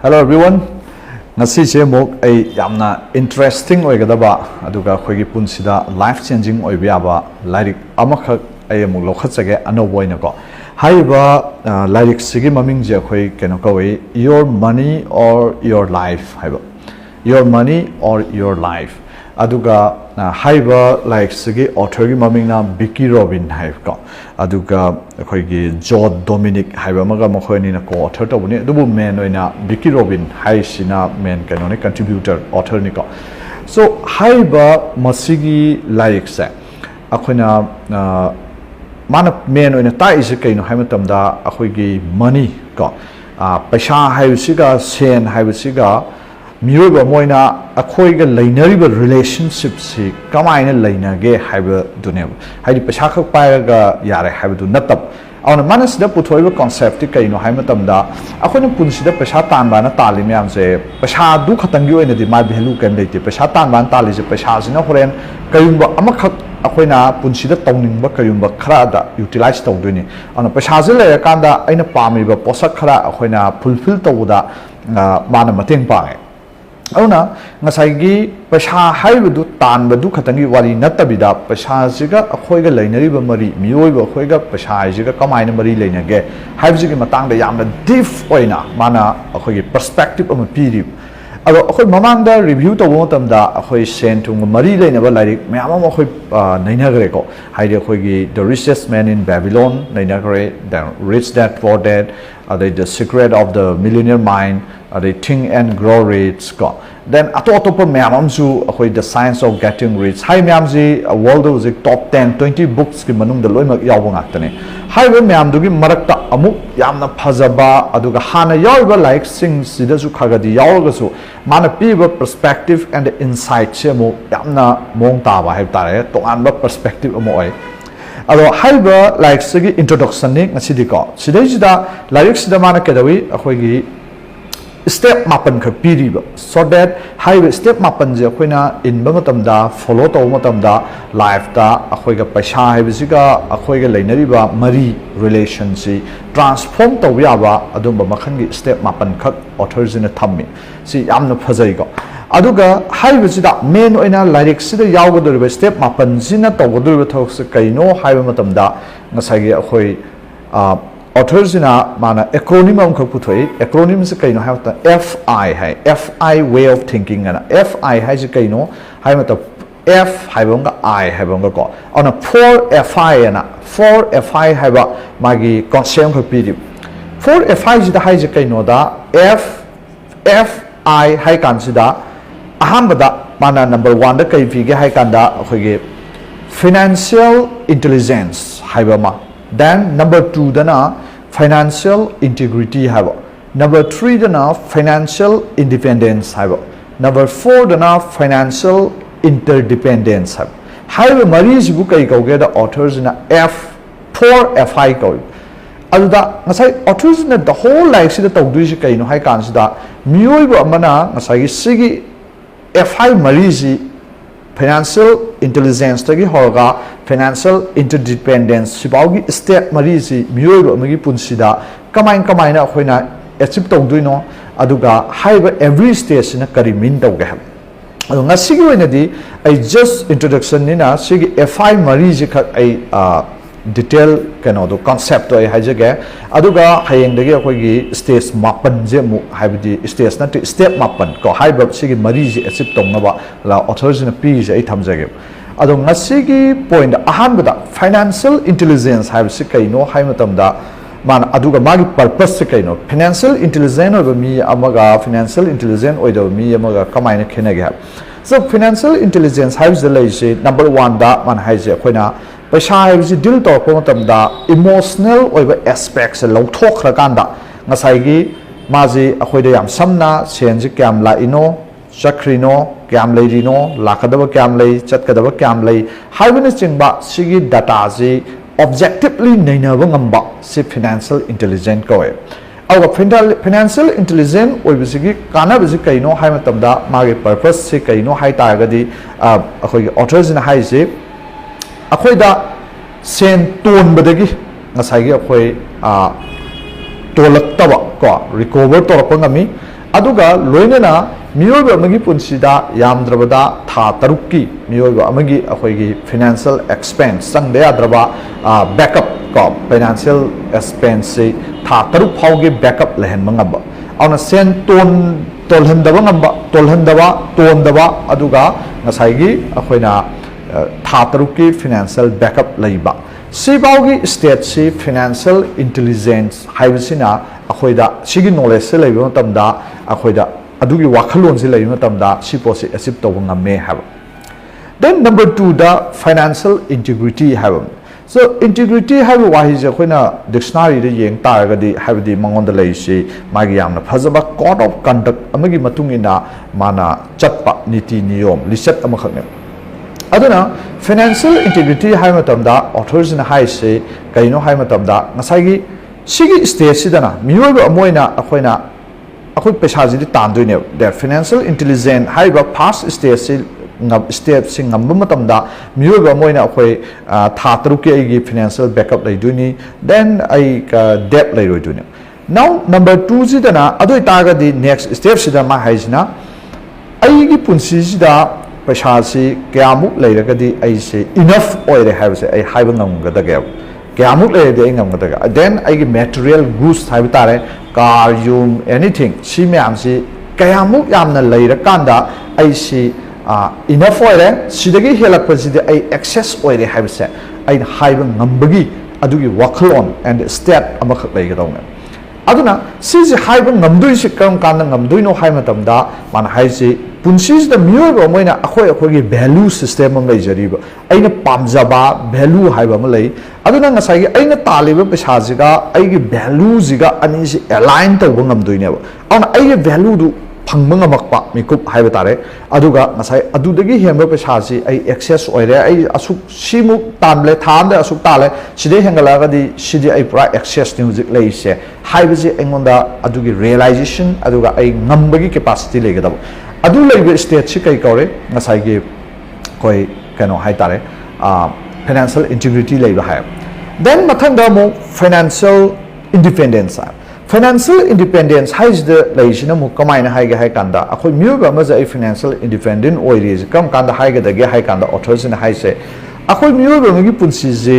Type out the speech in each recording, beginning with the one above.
Hello everyone. Ngasi se mok ai yamna interesting oigadaba aduga khoigi punsida life changing oibiaba lyric amakhak ai amuk lokhachage anoboina ko haiba lyric sigi maming je khoi keno kawai your money or your life haiba your money or your life aduga haiba like sigi author gi maming na Vicky Robin haib ko aduga khoigi Jod Dominic haiba maga mokhoi ni na co author to buni dubu men oina Vicky Robin hai sina men keno ni contributor author ni ko so haiba masigi lyric se akhona mana men oina ta is kaino hai matamda akhoigi money ko paisa haibsiga sen haibsiga miyoba moina akhoiga lainariba relationship si kamaina lainage haiba duneba haidi paisa khak paiga yare haiba du natab awna manasida puthoiba concept kaino hai matamda akhoina punsida paisa tanba na tali myam se paisa du khatangi oina di ma value kan leite paisa tanba tali je paisa sina horen kayumba amakhak akhoina punsida tawningba kayumba khara da utilize tawduni awna paisa je le kanda aina pamiba posak khara akhoina fulfill tawda mana mateng pae auna ngasai paisa haibudu tanbadu khatangi wari natabida paisa jiga akhoiga lainariba mari miyoiba akhoiga paisa jiga kamaina mari lainage haibjigi matangda yamna deep oina mana akhoigi perspective ama piri ado akhoi mamangda review tawo tamda akhoi sen thung mari lainaba lyric mayam ama akhoi nainagre ko haide akhoigi The Richest Man in Babylon nainagre the Rich Dad Poor Dad the Secret of the Millionaire Mind they think and grow rich ko then ato mayam su akhoi The Science of Getting Rich hai mayam ji world of top 10 20 books ki manung da loimak yaw ngaktane hai be mayam du gi marakta amuk yamna phajaba aduga hana yawiba like sing sida su khagadi yawga su mana piba perspective and insight se mo yamna mong ta ba hai tare to anba perspective mo oi ado haiba like sigi introduction ni ngasidi ko sidai sida lyric sida mana kedawi akhoi gi step mapan khak piriba so that high step mapan je khoina in ba matamda follow to matamda life ta akhoi ga paisa haibisiga akhoi ga lainariba mari relationship transform to yaba adumba makhan gi step mapan khak authors in a thammi si yamna phajai go aduga haibisida main oina lyric sida yawgodoriba step mapan sina tawgodoriba thok se kaino haiba matamda ngasai gi akhoi authors ina mana acronym am khak puthoi acronym se kaino ha FI hai FI way of thinking ana FI hai je kaino hai mata F hai bonga I hai bonga ko ona 4 FI ana 4 FI hai ba magi concept khak pidi 4 FI ji da hai je kaino da FI hai kan sida aham bada mana number 1 da kai fi ge hai kan da khoige financial intelligence hai ba ma then number 2 dana financial integrity haba number 3 dana financial independence haba number 4 dana financial interdependence haba haiba mari jibu kai kauge da authors na F4 FI kau aduda ngasai authors na the whole life sida tawdu ji kai no hai kan sida miyoiba amana ngasai sigi FI mari ji financial intelligence tagi hoga financial interdependence sibaugi step mari si miyoiba amagi punsida kamai na khoina achieve tawduino aduga haiba every stage na kari min tawge ham adu ngasigi oina di I just introduction ni na sigi FI mari ji khak ai detail kano do concept oi haijage aduga hayeng dagi akoigi stage mapan je mu haibdi stage na step mapan ko haiba sigi mari ji achieve tongnaba la authors na p je ai thamjage ado ngasigi point ahanbada financial intelligence haibsi kaino haimatamda man aduga magi purpose se kaino financial intelligence oba mi amaga financial intelligence oida mi amaga kamaina khenage so financial intelligence haibs the lai number 1 da man haije khoina paisa haibsi deal to ko matamda emotional oiba aspects lo thokra kanda ngasai gi maji akhoida yam samna senji kyam la ino chakrino kyam leirino lakadaba kyam lei chatkadaba kyam lei haibani chingba sigi data ji objectively nainaba ngamba si financial intelligence ko e aw financial intelligence oibisigi kana bisi kaino hai matamda magi purpose si kaino hai ta gadi akhoi authors na hai si akhoida sen ton badagi ngasai gi akhoi tolaktaba ko recover to ko ngami aduga loinana miyoba amagi punsida yamdrabada tha tarukki miyoba amagi akhoi financial expense sang de adraba backup ko financial expense tha taruk phauge backup lehen mangaba auna sen tolhandaba ngamba tondaba aduga ngasaigi akhoina tha tarukki financial backup leiba sibaugi state si financial intelligence haibasina akhoida sigi knowledge se leiba matamda akhoida adugi wakhalon se leiba matamda siposi achieve tawba ngame haba. Then number 2 the financial integrity haba. So integrity haba wahi je khoina dictionary de yeng taragadi habadi mangonda leisi magi yamna phajaba code of conduct amagi matungina mana chatpa niti niyom lisat amakhakne aduna financial integrity hai matamda authors in high say kaino hai matamda ngasai sigi stage sidana miyoba amoina akhoi paisa ji tandoine their financial intelligence hai ba first stage step sing ngamba matamda miyoba amoina akhoi tha taruki ai financial backup lai duni then ai debt lai roi duni. Now number 2 sidana adoi taga di next step sida ma haisina ai gi punsi sida paisa si kyamu leiragadi ai se enough oire have se ai haiba ngamgadage kyamu leirade ai ngamgadaga then ai material goods haiba tare car yum anything si myam si kyamu yamna leirakanda ai si enough oire sidagi helakpa sidi ai excess oire have se ai haiba ngambagi adugi wakhalon and state amakhak leigadawna aduna sisi haiba ngamdoi si kam kana ngamdoi no hai matamda man haisi punsis da miyoba moina akhoi value system am leijariba aina pamjaba value haiba ma lei aduna ngasai aina taliba paisa jiga aigi value jiga ani si align tawba ngamdoi ne ba ana aigi value du phangba ngamakpa mikup haiba tare aduga ngasai adudagi hemba paisa si ai excess oire ai asuk simu tamle thamde asuk tale sidai hengalaga di sidi ai pra excess music leise haiba ji engonda adugi realization aduga ai ngambagi capacity legada adu leibe state si kai kaure ngasai ge koi kano hai tare financial integrity leiba hai. Then mathangda mo financial independence financial independence has the leisina mu kamaina haige hai kanda akhoi miyoba ma ja financial independent oire kam kanda haige dage hai kanda authors in hai se akhoi miyoba ma gi punsi je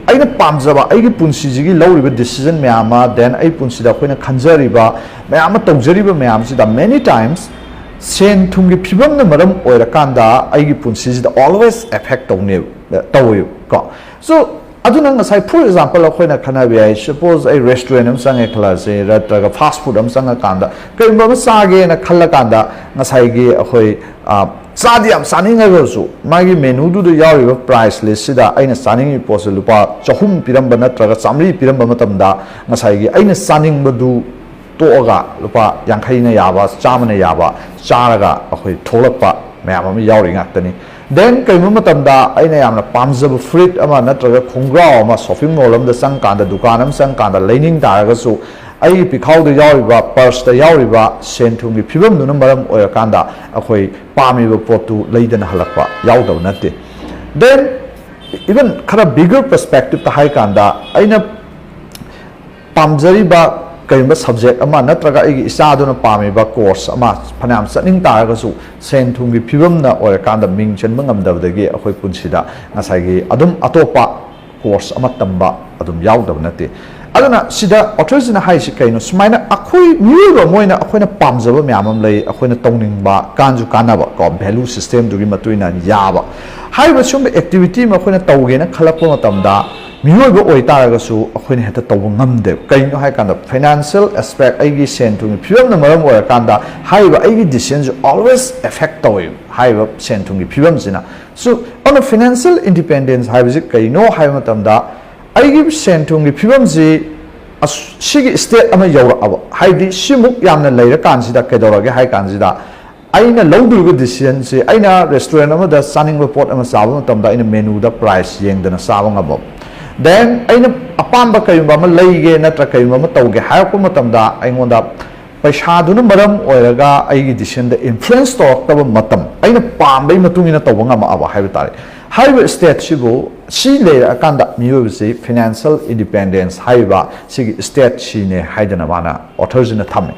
aina pamjaba aigi punsi ji gi lawriba decision myama then ai punsi da khoina khanjariba myama tawjariba myam si da many times sen thumgi phibam na maram oira kanda aigi punsi ji da always affect tawne tawu ko so aduna ngasai for example akhoi khana bi suppose a restaurant am sang a class e ratraga fast food am sang kanda kaimba ma sage na khalla kanda ngasai gi akhoi sadi am saning ga su magi menu du yawi price list sida aina saning pose lupa chahum piramba natraga samri piramba matamda ngasai gi aina saning badu toga lupa yankhai na yaba chamana yaba charaga akhoi tholakpa mayam am yawi ngaktani then kaima matamda aina yamna pamjaba fruit ama natraga khongrao ama shopping mall am da sang kanda dukan am sang kanda learning taraga su ai pikhau da yawiba purse da yawiba senthum gi phibam nu maram oya kanda akhoi pami ba potu leidana halakpa yawdaw natte. Then even khara bigger perspective ta hai kanda aina pamjari ba kaima subject ama natraga ai isa duna pami ba course ama phanam saning taraga su senthum gi phibam na oya kanda ming chen mangam dabdagi akhoi punsida ngasai gi adum atopa course ama tamba adum yawdaw natte aduna sida authors in high kaino sumaina akhoi miyoba moina akhoina pamjaba myamam lei akhoina tongning kanju kanaba ko value system dugi matuina yaba haiba sum activity ma akhoina tawgena khalakpa matamda miyoba oitaraga su akhoina heta tawba ngamde kaino hai kanda financial aspect aigi sentung phibam na maram oya kanda haiba aigi decisions always affect tawi haiba sentung gi phibam sina so on a financial independence haiba kaino haiba matamda aigi sentung gi phibam ji sigi state ama yawra aba haidi simuk yamna leira kansida kedorage hai kansida aina lawduga decision se aina restaurant ama da saning report ama sabu tamda aina menu da price yengdana sabang aba then aina apamba kayumba ma leige natra kayumba ma tawge hayakpa matamda aingonda paisa duna maram oiraga aigi decision da influence tawakta matam aina pambai matungina tawanga ma aba haiba tare haiba state sibu si le akanda miyobi financial independence haiba si state si ne haidana mana authors in the thame.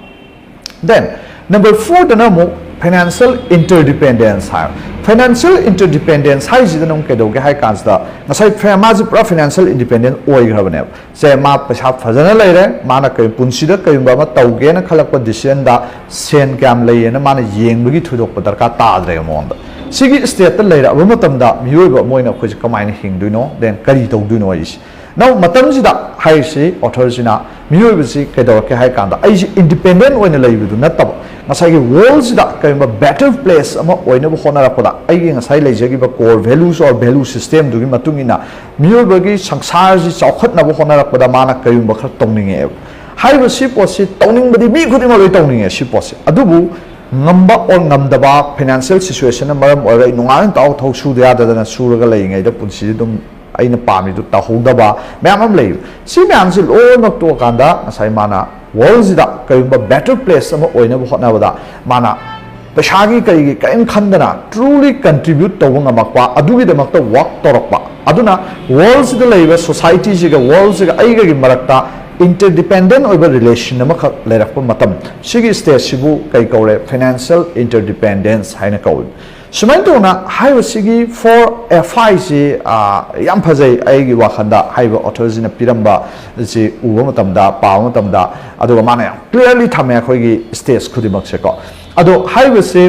then number 4 dana mo financial interdependence hai financial interdependence hai ji danong ke doge hai kansda ngasai famous pra financial independent oi grabane se ma paisa phajana leire mana kai punsida kai ba ma tauge na khalakpa decision da sen kam leie na mana yengbagi thudok padarka ta dre monda sigi state ta leira ba matam da miyoi ba moina khoj kamai na hingduino then kari tauduino is now matam ji da hai si author jina miyoi ba si ke do ke hai kanda ai ji independent oina leibidu na tab ngasai gi world da kai ba better place ama oina ba khona rapada ai gi ngasai leijagi ba core values or value system du gi matungina miyoi ba gi sangsar ji chawkhat na ba khona rapada mana kai ba khar tongninge hai ba si posi tongning ba di mi khudi ma loi tongninge si posi adubu ngamba or ngamdaba financial situation na maram oi nungan taw thau su da da na suraga leingai da punsi dum aina pami du ta hodaba mayam lei si mayam si lo nok to kanda ngasai mana world da kai ba better place ama oina ba hotna ba mana pashagi kai gi kaim khandana truly contribute to ngama kwa adugi de makta work torakpa aduna world da leiba society ji ga world ga ai ga gi marakta interdependent over relation ama khak leirakpa matam sigi stage sibu kai kaure financial interdependence haina kaul sumain to na haiwa sigi for fi ji yam phajai ai gi wakhanda haiwa authors na piramba ji uwa matam da paw matam da adu mana clearly thame khoi gi stage khudimak se ko adu haiwa se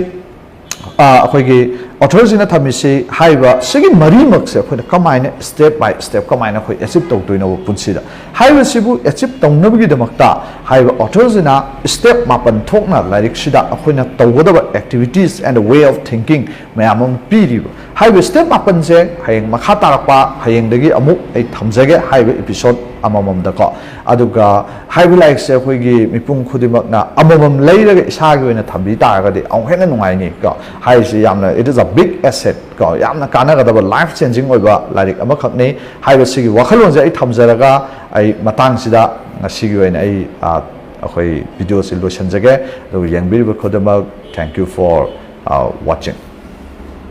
khoi gi authors na thamisi haiwa sigi mari mak se khoi kamaina step by step kamaina khoi achieve to toino punsida haiwa sibu achieve tongnabi gi damakta haiwa authors na step mapan thokna lairik sida akhoina tawgodaba activities and a way of thinking mayamam piriba haiwa step mapan se hayeng makha tarakpa hayeng dagi amuk ai thamjage haiwa episode amamam da ko aduga haiwa like se khoi gi mipung khudimak na amamam leiraga isa gi oina thambi taraga de ang hena nungai ni ko hai si yamna it is a big asset ko yamna kana ga da life changing oiba lairik ama khakni haiwa sigi wakhalon je ai thamjaraga ai matang sida ngasigi oina ai akhoi video si lotion jage do yang bir ba khodama thank you for watching